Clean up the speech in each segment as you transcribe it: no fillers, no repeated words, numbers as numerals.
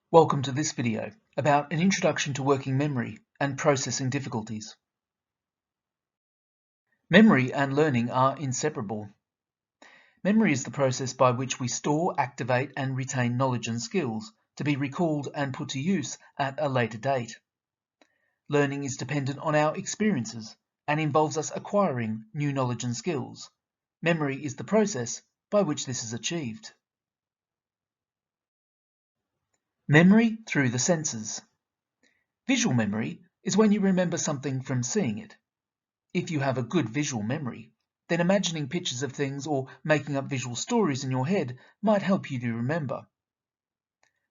Welcome to this video about an introduction to working memory and processing difficulties. Memory and learning are inseparable. Memory is the process by which we store, activate and retain knowledge and skills to be recalled and put to use at a later date. Learning is dependent on our experiences and involves us acquiring new knowledge and skills. Memory is the process by which this is achieved. Memory through the senses. Visual memory is when you remember something from seeing it. If you have a good visual memory, then imagining pictures of things or making up visual stories in your head might help you to remember.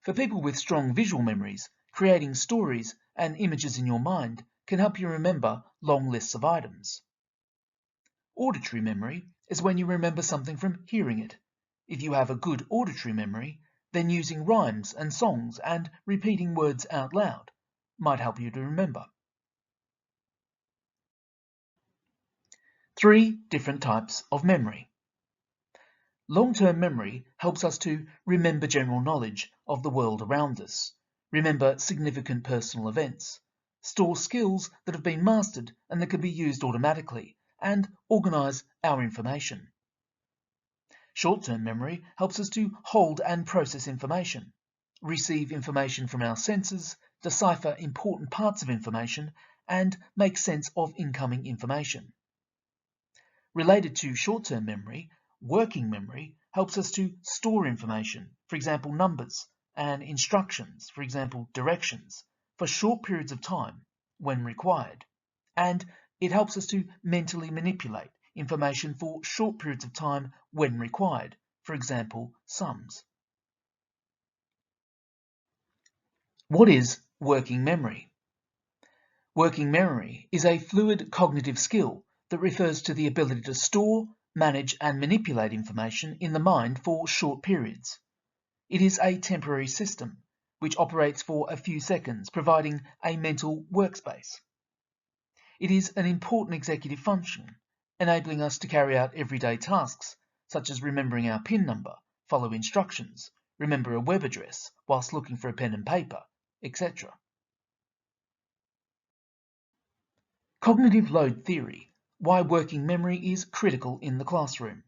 For people with strong visual memories, creating stories and images in your mind can help you remember long lists of items. Auditory memory is when you remember something from hearing it. If you have a good auditory memory, then using rhymes and songs and repeating words out loud might help you to remember. 3 different types of memory. Long-term memory helps us to remember general knowledge of the world around us, remember significant personal events, store skills that have been mastered and that can be used automatically, and organise our information. Short-term memory helps us to hold and process information, receive information from our senses, decipher important parts of information, and make sense of incoming information. Related to short-term memory, working memory helps us to store information, for example numbers, and instructions, for example directions, for short periods of time when required. And it helps us to mentally manipulate information for short periods of time when required, for example sums. What is working memory? Working memory is a fluid cognitive skill that refers to the ability to store, manage and manipulate information in the mind for short periods. It is a temporary system which operates for a few seconds, providing a mental workspace. It is an important executive function, enabling us to carry out everyday tasks such as remembering our PIN number, follow instructions, remember a web address whilst looking for a pen and paper, etc. Cognitive load theory: why working memory is critical in the classroom.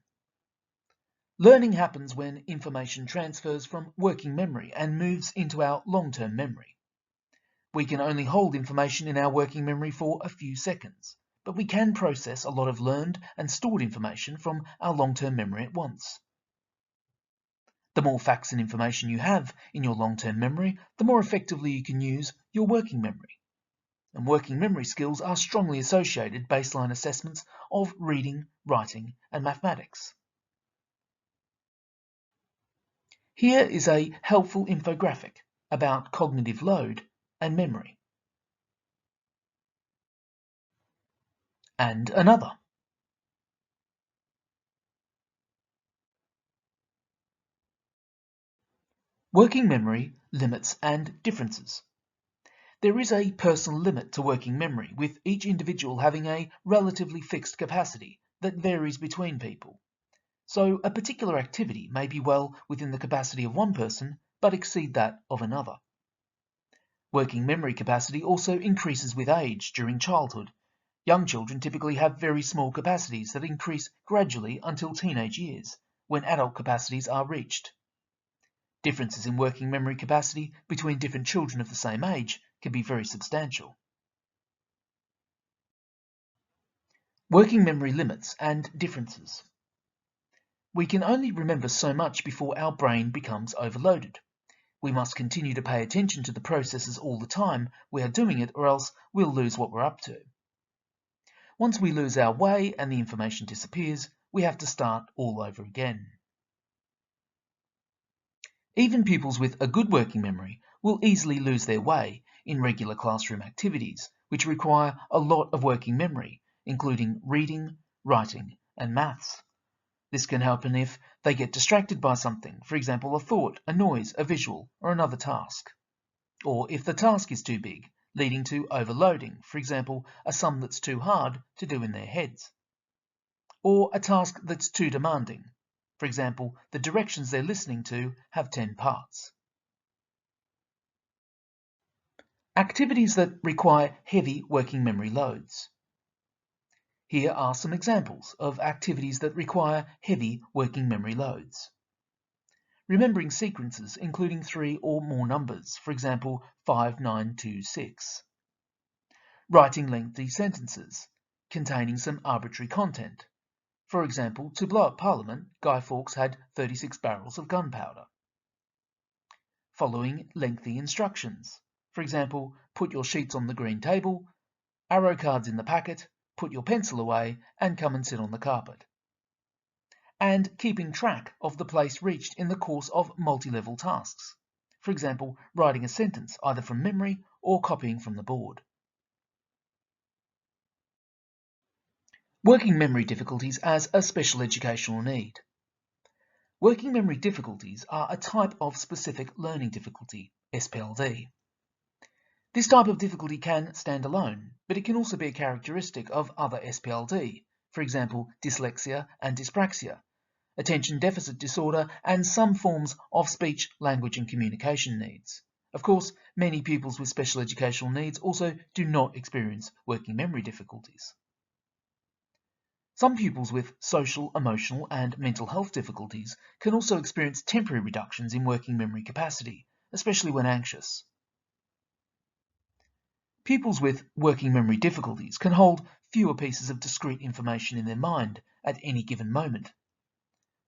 Learning happens when information transfers from working memory and moves into our long-term memory. We can only hold information in our working memory for a few seconds, but we can process a lot of learned and stored information from our long-term memory at once. The more facts and information you have in your long-term memory, the more effectively you can use your working memory. And working memory skills are strongly associated baseline assessments of reading, writing, and mathematics. Here is a helpful infographic about cognitive load and memory. And another. Working memory, limits and differences. There is a personal limit to working memory, with each individual having a relatively fixed capacity that varies between people. So a particular activity may be well within the capacity of one person, but exceed that of another. Working memory capacity also increases with age during childhood. Young children typically have very small capacities that increase gradually until teenage years, when adult capacities are reached. Differences in working memory capacity between different children of the same age can be very substantial. Working memory limits and differences. We can only remember so much before our brain becomes overloaded. We must continue to pay attention to the processes all the time we are doing it, or else we'll lose what we're up to. Once we lose our way and the information disappears, we have to start all over again. Even pupils with a good working memory will easily lose their way in regular classroom activities, which require a lot of working memory, including reading, writing, and maths. This can happen if they get distracted by something, for example a thought, a noise, a visual, or another task. Or if the task is too big, leading to overloading, for example a sum that's too hard to do in their heads. Or a task that's too demanding, for example the directions they're listening to have 10 parts. Activities that require heavy working memory loads. Here are some examples of activities that require heavy working memory loads. Remembering sequences including 3 or more numbers, for example 5926. Writing lengthy sentences containing some arbitrary content. For example, to blow up Parliament, Guy Fawkes had 36 barrels of gunpowder. Following lengthy instructions. For example, put your sheets on the green table, arrow cards in the packet, put your pencil away, and come and sit on the carpet. And keeping track of the place reached in the course of multi-level tasks. For example, writing a sentence either from memory or copying from the board. Working memory difficulties as a special educational need. Working memory difficulties are a type of specific learning difficulty, SPLD. This type of difficulty can stand alone, but it can also be a characteristic of other SPLD, for example, dyslexia and dyspraxia, attention deficit disorder, and some forms of speech, language, and communication needs. Of course, many pupils with special educational needs also do not experience working memory difficulties. Some pupils with social, emotional, and mental health difficulties can also experience temporary reductions in working memory capacity, especially when anxious. Pupils with working memory difficulties can hold fewer pieces of discrete information in their mind at any given moment.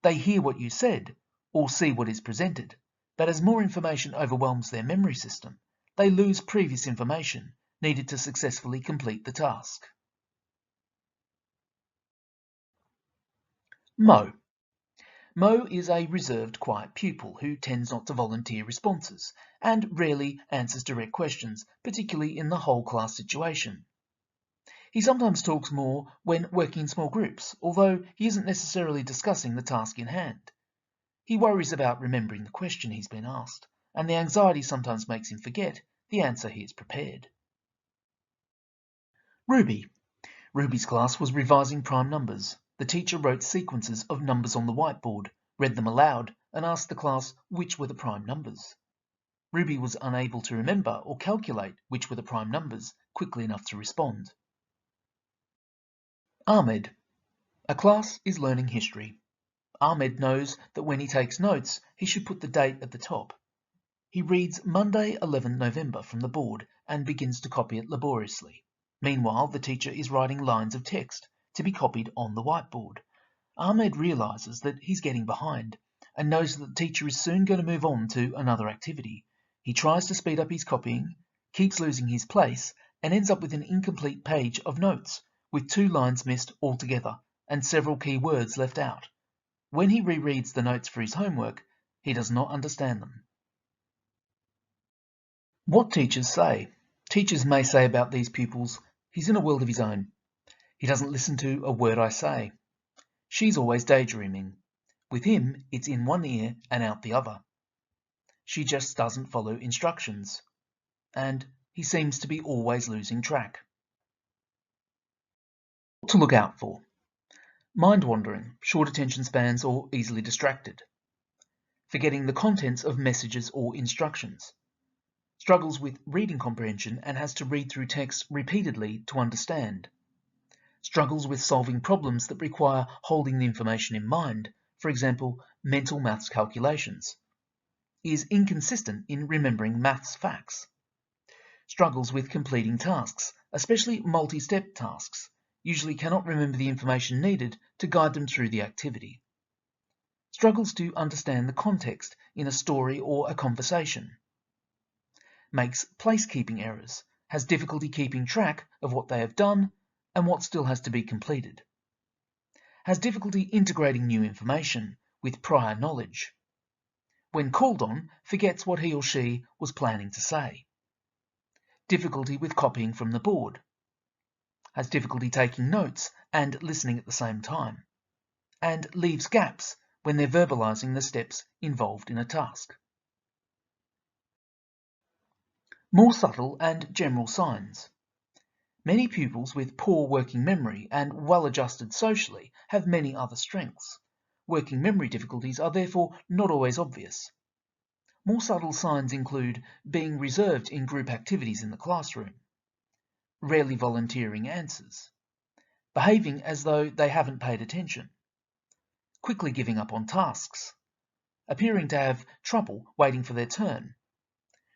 They hear what you said or see what is presented, but as more information overwhelms their memory system, they lose previous information needed to successfully complete the task. Mo. Mo is a reserved, quiet pupil who tends not to volunteer responses and rarely answers direct questions, particularly in the whole class situation. He sometimes talks more when working in small groups, although he isn't necessarily discussing the task in hand. He worries about remembering the question he's been asked, and the anxiety sometimes makes him forget the answer he has prepared. Ruby. Ruby's class was revising prime numbers. The teacher wrote sequences of numbers on the whiteboard, read them aloud, and asked the class which were the prime numbers. Ruby was unable to remember or calculate which were the prime numbers quickly enough to respond. Ahmed. A class is learning history. Ahmed knows that when he takes notes, he should put the date at the top. He reads Monday, 11 November from the board and begins to copy it laboriously. Meanwhile, the teacher is writing lines of text to be copied on the whiteboard. Ahmed realizes that he's getting behind and knows that the teacher is soon going to move on to another activity. He tries to speed up his copying, keeps losing his place, and ends up with an incomplete page of notes, with 2 lines missed altogether and several key words left out. When he rereads the notes for his homework, he does not understand them. What teachers say. Teachers may say about these pupils, he's in a world of his own. He doesn't listen to a word I say. She's always daydreaming. With him, it's in one ear and out the other. She just doesn't follow instructions. And he seems to be always losing track. What to look out for. Mind wandering, short attention spans, or easily distracted. Forgetting the contents of messages or instructions. Struggles with reading comprehension and has to read through text repeatedly to understand. Struggles with solving problems that require holding the information in mind, for example, mental maths calculations. Is inconsistent in remembering maths facts. Struggles with completing tasks, especially multi-step tasks, usually cannot remember the information needed to guide them through the activity. Struggles to understand the context in a story or a conversation. Makes place-keeping errors, has difficulty keeping track of what they have done and what still has to be completed. Has difficulty integrating new information with prior knowledge. When called on, forgets what he or she was planning to say. Difficulty with copying from the board. Has difficulty taking notes and listening at the same time. And leaves gaps when they're verbalizing the steps involved in a task. More subtle and general signs. Many pupils with poor working memory and well-adjusted socially have many other strengths. Working memory difficulties are therefore not always obvious. More subtle signs include being reserved in group activities in the classroom, rarely volunteering answers, behaving as though they haven't paid attention, quickly giving up on tasks, appearing to have trouble waiting for their turn,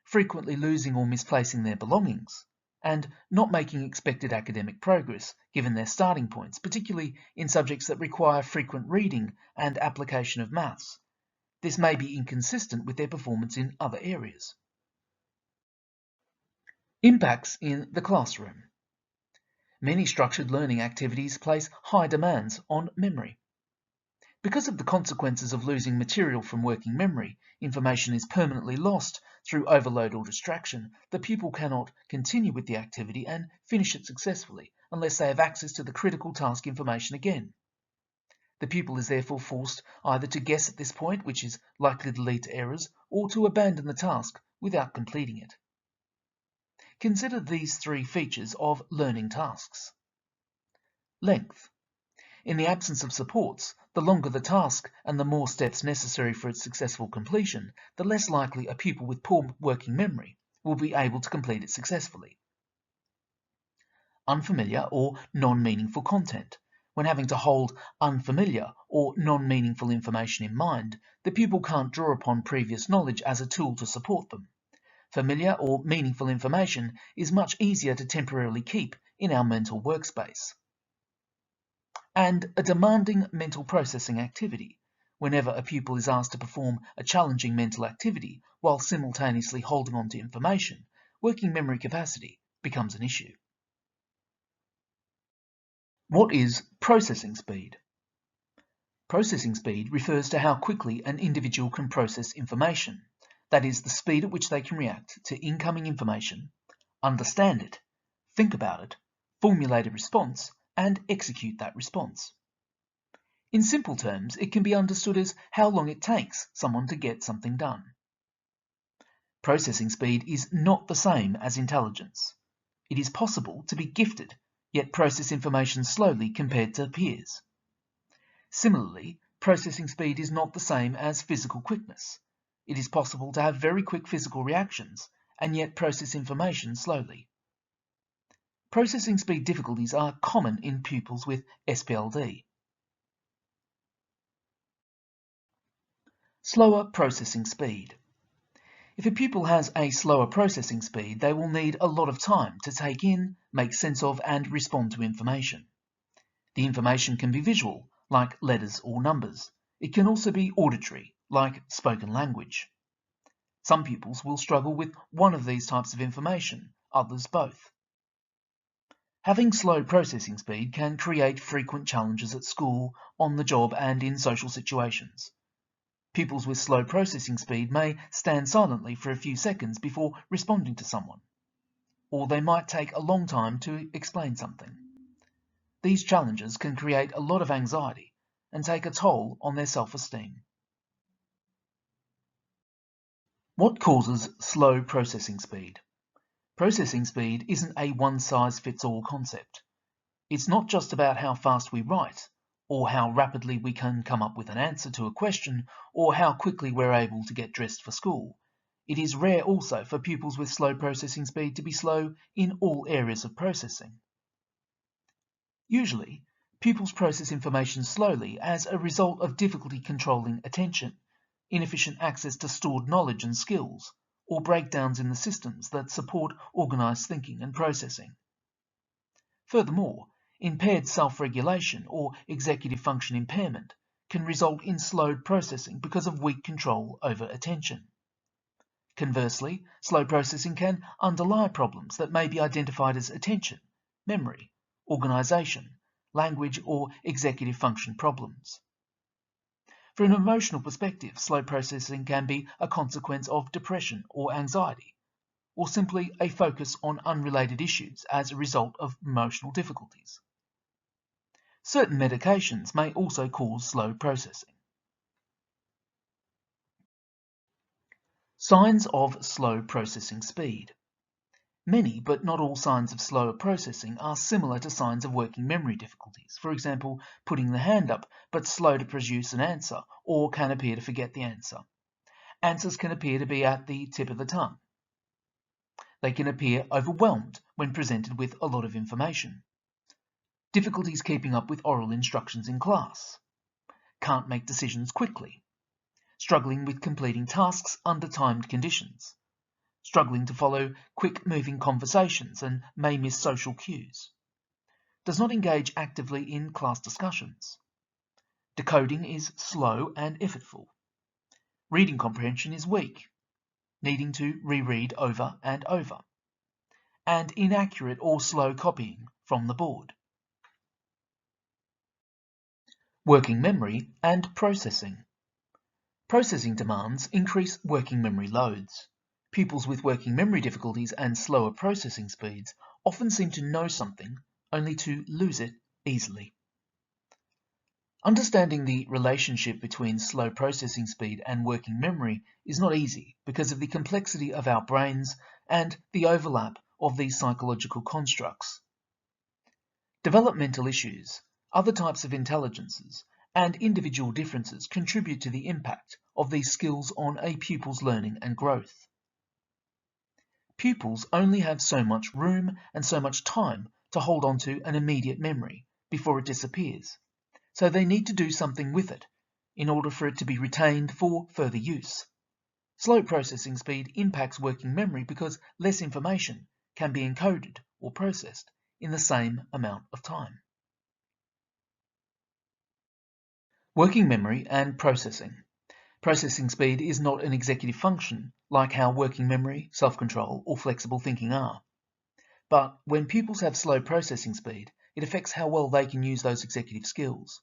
frequently losing or misplacing their belongings, and not making expected academic progress given their starting points, particularly in subjects that require frequent reading and application of maths. This may be inconsistent with their performance in other areas. Impacts in the classroom. Many structured learning activities place high demands on memory. Because of the consequences of losing material from working memory, information is permanently lost through overload or distraction. The pupil cannot continue with the activity and finish it successfully unless they have access to the critical task information again. The pupil is therefore forced either to guess at this point, which is likely to lead to errors, or to abandon the task without completing it. Consider these three features of learning tasks. Length. In the absence of supports, the longer the task and the more steps necessary for its successful completion, the less likely a pupil with poor working memory will be able to complete it successfully. Unfamiliar or non-meaningful content. When having to hold unfamiliar or non-meaningful information in mind, the pupil can't draw upon previous knowledge as a tool to support them. Familiar or meaningful information is much easier to temporarily keep in our mental workspace. And a demanding mental processing activity. Whenever a pupil is asked to perform a challenging mental activity while simultaneously holding on to information, working memory capacity becomes an issue. What is processing speed? Processing speed refers to how quickly an individual can process information, that is, the speed at which they can react to incoming information, understand it, think about it, formulate a response, and execute that response. In simple terms, it can be understood as how long it takes someone to get something done. Processing speed is not the same as intelligence. It is possible to be gifted, yet process information slowly compared to peers. Similarly, processing speed is not the same as physical quickness. It is possible to have very quick physical reactions and yet process information slowly. Processing speed difficulties are common in pupils with SPLD. Slower processing speed. If a pupil has a slower processing speed, they will need a lot of time to take in, make sense of, and respond to information. The information can be visual, like letters or numbers. It can also be auditory, like spoken language. Some pupils will struggle with one of these types of information, others both. Having slow processing speed can create frequent challenges at school, on the job, and in social situations. Pupils with slow processing speed may stand silently for a few seconds before responding to someone, or they might take a long time to explain something. These challenges can create a lot of anxiety and take a toll on their self-esteem. What causes slow processing speed? Processing speed isn't a one-size-fits-all concept. It's not just about how fast we write, or how rapidly we can come up with an answer to a question, or how quickly we're able to get dressed for school. It is rare also for pupils with slow processing speed to be slow in all areas of processing. Usually, pupils process information slowly as a result of difficulty controlling attention, inefficient access to stored knowledge and skills, or breakdowns in the systems that support organized thinking and processing. Furthermore, impaired self-regulation or executive function impairment can result in slowed processing because of weak control over attention. Conversely, slow processing can underlie problems that may be identified as attention, memory, organization, language, or executive function problems. From an emotional perspective, slow processing can be a consequence of depression or anxiety, or simply a focus on unrelated issues as a result of emotional difficulties. Certain medications may also cause slow processing. Signs of slow processing speed. Many, but not all signs of slower processing are similar to signs of working memory difficulties. For example, putting the hand up but slow to produce an answer, or can appear to forget the answer. Answers can appear to be at the tip of the tongue. They can appear overwhelmed when presented with a lot of information. Difficulties keeping up with oral instructions in class. Can't make decisions quickly. Struggling with completing tasks under timed conditions. Struggling to follow quick-moving conversations and may miss social cues. Does not engage actively in class discussions. Decoding is slow and effortful. Reading comprehension is weak, needing to reread over and over. And inaccurate or slow copying from the board. Working memory and processing. Processing demands increase working memory loads. Pupils with working memory difficulties and slower processing speeds often seem to know something only to lose it easily. Understanding the relationship between slow processing speed and working memory is not easy because of the complexity of our brains and the overlap of these psychological constructs. Developmental issues, other types of intelligences, and individual differences contribute to the impact of these skills on a pupil's learning and growth. Pupils only have so much room and so much time to hold on to an immediate memory before it disappears, so they need to do something with it in order for it to be retained for further use. Slow processing speed impacts working memory because less information can be encoded or processed in the same amount of time. Working memory and processing. Processing speed is not an executive function like how working memory, self-control, or flexible thinking are. But when pupils have slow processing speed, it affects how well they can use those executive skills.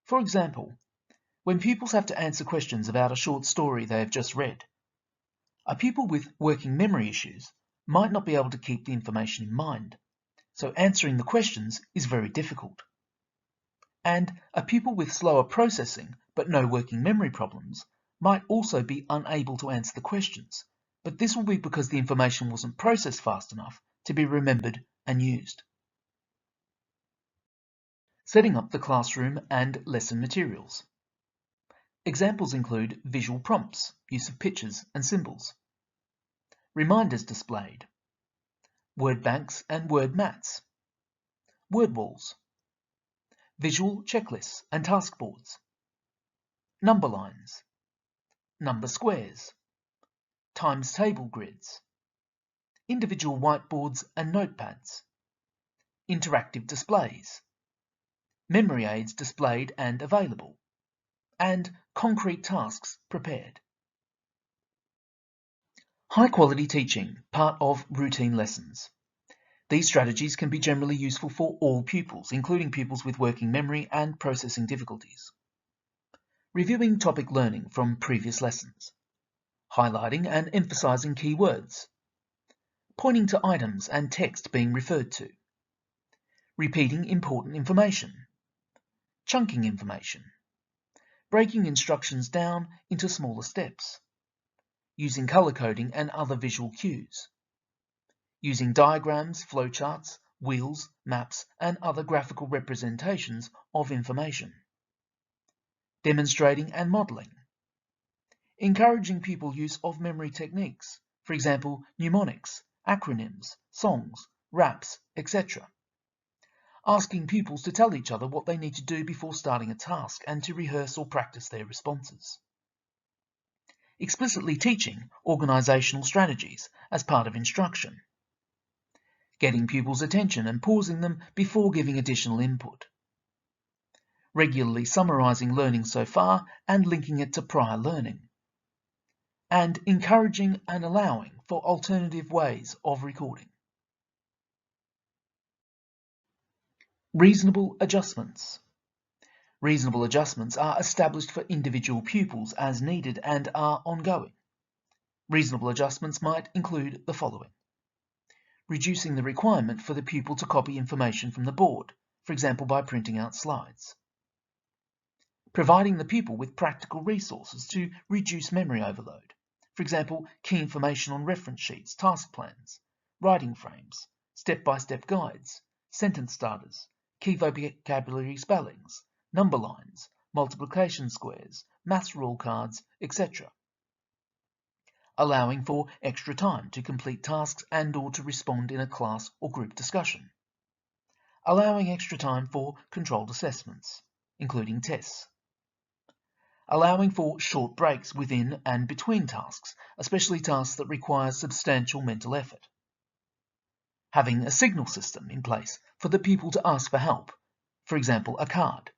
For example, when pupils have to answer questions about a short story they have just read, a pupil with working memory issues might not be able to keep the information in mind, so answering the questions is very difficult. And a pupil with slower processing but no working memory problems might also be unable to answer the questions, but this will be because the information wasn't processed fast enough to be remembered and used. Setting up the classroom and lesson materials. Examples include visual prompts, use of pictures and symbols, reminders displayed, word banks and word mats, word walls, visual checklists and task boards, number lines, number squares, times table grids, individual whiteboards and notepads, interactive displays, memory aids displayed and available, and concrete tasks prepared. High-quality teaching, part of routine lessons. These strategies can be generally useful for all pupils, including pupils with working memory and processing difficulties. Reviewing topic learning from previous lessons. Highlighting and emphasizing key words. Pointing to items and text being referred to. Repeating important information. Chunking information. Breaking instructions down into smaller steps. Using color coding and other visual cues. Using diagrams, flowcharts, wheels, maps, and other graphical representations of information. Demonstrating and modeling. Encouraging pupil use of memory techniques, for example, mnemonics, acronyms, songs, raps, etc. Asking pupils to tell each other what they need to do before starting a task and to rehearse or practice their responses. Explicitly teaching organizational strategies as part of instruction. Getting pupils' attention and pausing them before giving additional input. Regularly summarizing learning so far and linking it to prior learning. And encouraging and allowing for alternative ways of recording. Reasonable adjustments. Reasonable adjustments are established for individual pupils as needed and are ongoing. Reasonable adjustments might include the following. Reducing the requirement for the pupil to copy information from the board, for example by printing out slides. Providing the pupil with practical resources to reduce memory overload, for example key information on reference sheets, task plans, writing frames, step-by-step guides, sentence starters, key vocabulary spellings, number lines, multiplication squares, maths rule cards, etc. allowing for extra time to complete tasks and/or to respond in a class or group discussion, allowing extra time for controlled assessments, including tests, allowing for short breaks within and between tasks, especially tasks that require substantial mental effort, having a signal system in place for the pupil to ask for help, for example, a card,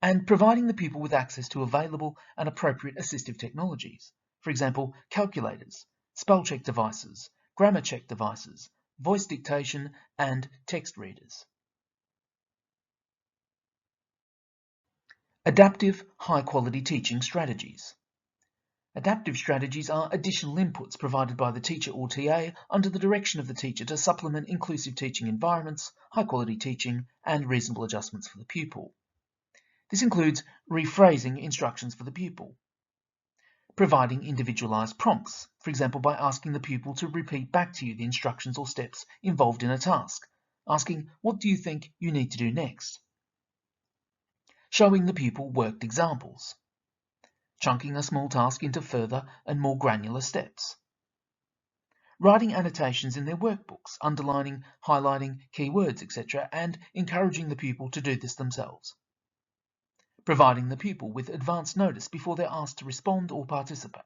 and providing the pupil with access to available and appropriate assistive technologies, for example, calculators, spell check devices, grammar check devices, voice dictation, and text readers. Adaptive, high-quality teaching strategies. Adaptive strategies are additional inputs provided by the teacher or TA under the direction of the teacher to supplement inclusive teaching environments, high-quality teaching, and reasonable adjustments for the pupil. This includes rephrasing instructions for the pupil, providing individualized prompts, for example by asking the pupil to repeat back to you the instructions or steps involved in a task, asking, "What do you think you need to do next?" Showing the pupil worked examples, chunking a small task into further and more granular steps, writing annotations in their workbooks, underlining, highlighting keywords, etc., and encouraging the pupil to do this themselves, providing the pupil with advance notice before they're asked to respond or participate,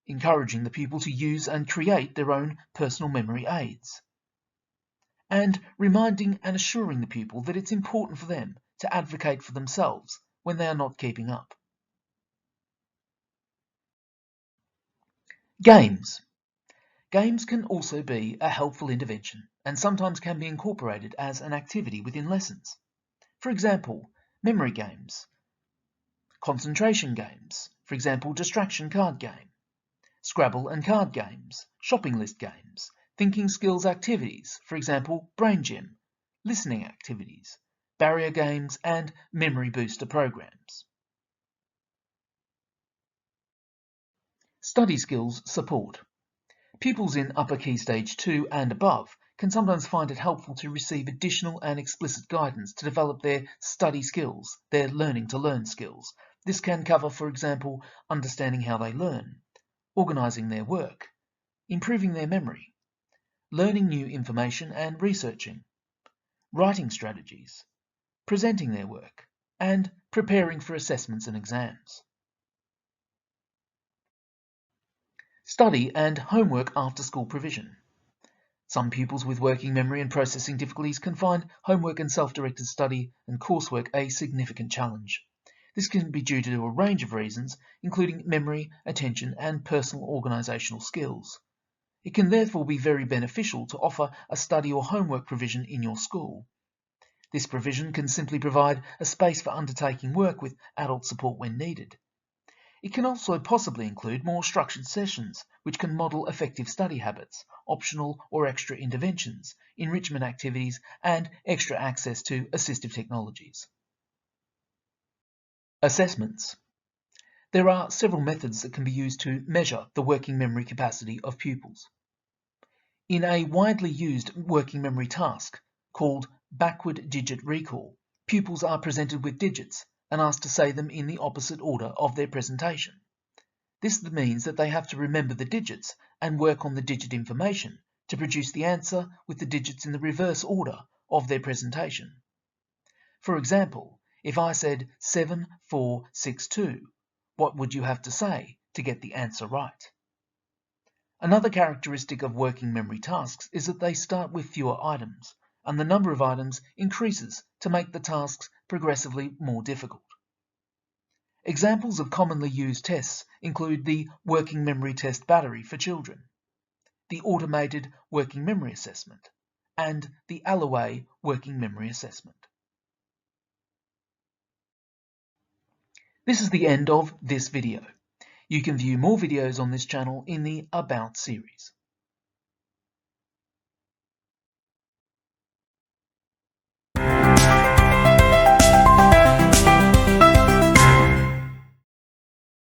encouraging the pupil to use and create their own personal memory aids, and reminding and assuring the pupil that it's important for them to advocate for themselves when they are not keeping up. Games. Games can also be a helpful intervention and sometimes can be incorporated as an activity within lessons. For example, memory games, concentration games, for example, distraction card game, Scrabble and card games, shopping list games, thinking skills activities, for example, brain gym, listening activities, barrier games, and memory booster programs. Study skills support. Pupils in Upper Key Stage 2 and above can sometimes find it helpful to receive additional and explicit guidance to develop their study skills, their learning to learn skills. This can cover, for example, understanding how they learn, organising their work, improving their memory, learning new information and researching, writing strategies, presenting their work, and preparing for assessments and exams. Study and homework after school provision. Some pupils with working memory and processing difficulties can find homework and self-directed study and coursework a significant challenge. This can be due to a range of reasons, including memory, attention, and personal organisational skills. It can therefore be very beneficial to offer a study or homework provision in your school. This provision can simply provide a space for undertaking work with adult support when needed. It can also possibly include more structured sessions, which can model effective study habits, optional or extra interventions, enrichment activities, and extra access to assistive technologies. Assessments. There are several methods that can be used to measure the working memory capacity of pupils. In a widely used working memory task called backward digit recall, pupils are presented with digits and asked to say them in the opposite order of their presentation. This means that they have to remember the digits and work on the digit information to produce the answer with the digits in the reverse order of their presentation. For example, if I said 7462, what would you have to say to get the answer right? Another characteristic of working memory tasks is that they start with fewer items, and the number of items increases to make the tasks progressively more difficult. Examples of commonly used tests include the Working Memory Test Battery for children, the Automated Working Memory Assessment, and the Alloway Working Memory Assessment. This is the end of this video. You can view more videos on this channel in the About series.